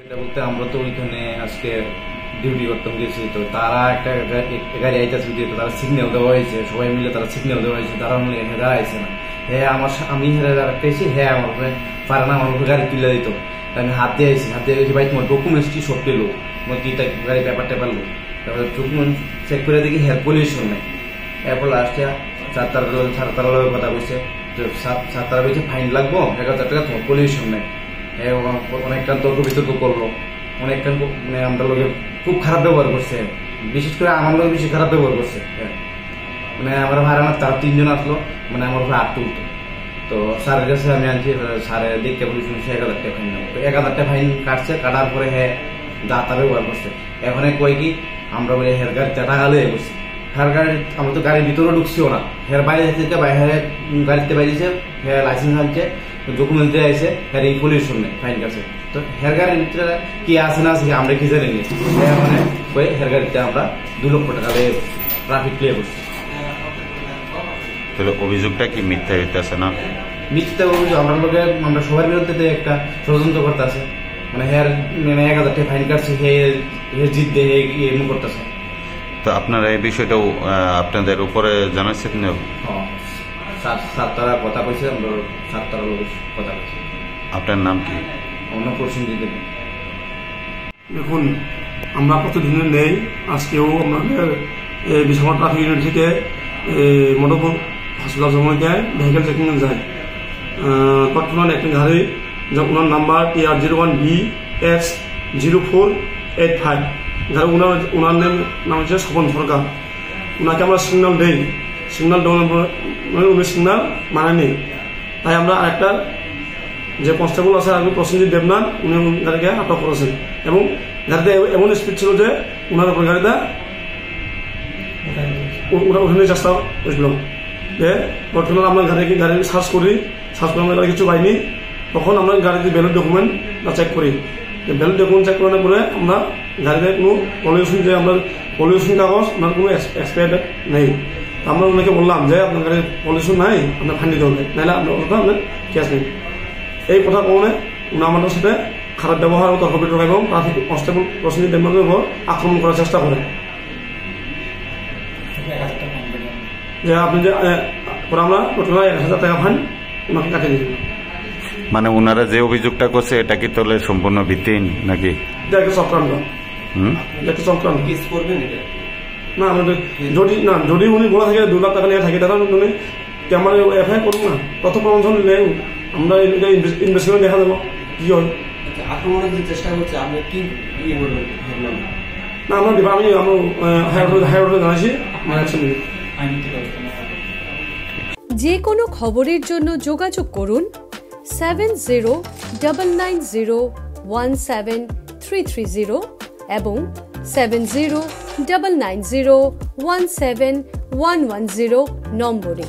এটা বলতে আমরা তো ওইখানে আজকে ডিউটি করতাম গেছি, তো তারা একটা গাড়ি আইতেছে, তারা সিগন্যাল দেওয়া হয়েছে, সবাই মিলে তারা সিগন্যাল দেওয়া হয়েছে, তারা মিলে এখানে দাঁড়াইছে না। হ্যাঁ আমি হেরে দাঁড়াইছি, হ্যাঁ আমার উপরে পারে না, আমার উপরে গাড়ি তুলে দিত। আমি হাত দিয়ে আইছি, ভাই তোমার ডকুমেন্টস কি সব পেলো, তোমার কি গাড়ি পেপার টেপার লো, তারপরে ডকুমেন্ট চেক করে দেখি হেয়ার পলিউশন নেই। এরপর লাস্টে সাতটার লগে কথা বলছে, সাতটার বলছে ফাইন লাগবো 1000 টাকা, তোমার পলিউশন নেই। অনেকক্ষণ তর্ক বিতর্ক করলো, অনেকক্ষণ মানে আমরা লোকে খুব খারাপ ব্যবহার করছে, বিশেষ করে আমার লোক বেশি খারাপ ব্যবহার করছে। মানে আমার ভাড়া না, তার 3 জন আসলো, মানে আমার উপরে হাত তুলতো। তো স্যারের কাছে আমি আনছি, স্যারে দেখতে বলি শুনছি 1000 টাকা ফাইন নেবো। তো 1000 টাকা ফাইন কাটছে, কাটার পরে হ্যাঁ দাঁতা ব্যবহার করছে। এখন কই কি আমরা বলে হের গাড়িতে টাকা লয়ে গেছি, হের গাড়ি আমরা তো গাড়ির ভিতরে ঢুকছিও না, হের বাইরে থেকে বাইরে গাড়িতে বাইরেছে, হ্যাঁ লাইসেন্স আনছে, ডকুমেন্ট দিয়ে আছে, হ্যাঁ এই পলিউশন নেই, ফাইন কাটছে। তো হের গাড়ির ভিতরে কি আছে না আছে আমরা কি জানি নি, মানে ওই হের গাড়িতে আমরা 2 লক্ষ টাকা দিয়ে ট্রাফিক ক্লিয়ার করছি। অভিযোগটা কি মিথ্যা হইতেছে না? মিথ্যা অভিযোগ, আমরা সবার বিরুদ্ধে একটা ষড়যন্ত্র করতে আছে, মানে হের মানে 1000 টাকা ফাইন কাটছে, হে জিত দিয়ে এমন করতেছে। তো আপনারা এই বিষয়টাও আপনাদের উপরে জানাচ্ছেন? সাতটারা কথা কইছে, আমরা সাতটার কথা কইছি। আপনার নাম কি? অন্নপ্রসন্ন দিদি। দেখুন, আমরা প্রতিদিন নেই, আজকেও আমাদের বিশাল ট্রাফিক ইউনিট থেকে মোটরপুর হসপিটাল সময়কে ভেহিকেল চেকিং যায়। তৎক্ষণাৎ একটি গাড়ি, ওনার নাম্বার TR01BX0485, গাড়ি ওনার নাম হচ্ছে স্বপন সরকার। ওনাকে আমরা সিগন্যাল দেই, সিগন্যাল দেওয়ার পরে উনি সিগন্যাল মানেনি, তাই আমরা আরেকটা যে কনস্টেবল আছে আগে প্রসেনজিৎ দেবনাথ, উনি গাড়িকে আটক করেছেন এবং গাড়িতে এমন স্পিড ছিল যে ওনার উপর গাড়িটা ওখানে চেষ্টা করেছিল। যে বর্তমানে আমরা গাড়ি সার্চ করি, সার্চ করে আমরা গাড়ি কিছু পাইনি, তখন আমরা গাড়িতে ভ্যালিড ডকুমেন্ট চেক করি। ভ্যালিড ডকুমেন্ট চেক করার পরে আমরা গাড়িতে কোনো পলিউশন, যে আমরা পলিউশন কাগজ ওনার কোনো এক্সপায়ার ডেট নেই। আমরা ওনাকে বললাম যে আপনার গাড়ির পলিউশন নাই, আপনার ফাইন দিতে হবে, নাহলে আপনার ক্যাশ নেই। এই কথা কারণে উনি আমাদের সাথে খারাপ ব্যবহার ও তর্ক বিতর্ক এবং ট্রাফিক কনস্টেবল প্রসেনজিৎ দেবনাথের উপর আক্রমণ করার চেষ্টা করেন। যে আপনি যে আমরা টোটাল 1000 টাকা ফাইন ওনাকে কাটিয়ে দিলেন। মানে ওনারা যে অভিযোগটা করছে এটা কি তাহলে সম্পূর্ণ ভিত্তিহীন নাকি? চক্রান্ত না, আমাদের যদি উনি বলে থাকে 2 লাখ টাকা নিয়ে থাকে, তারা উনি ক্যামেরা এফআইআর করুন না, তথ্য প্রমাণ নেই, আমরা ইনভেস্টিগেশন দেখা দেবো কি হয়। আক্রমণের যে চেষ্টা করছে আপনি কি বলবেন? না, আমরা হাইওয়ে জানাইছি। যে কোনো খবরের জন্য যোগাযোগ করুন 7099017330 এবং 7099017110 নম্বরে।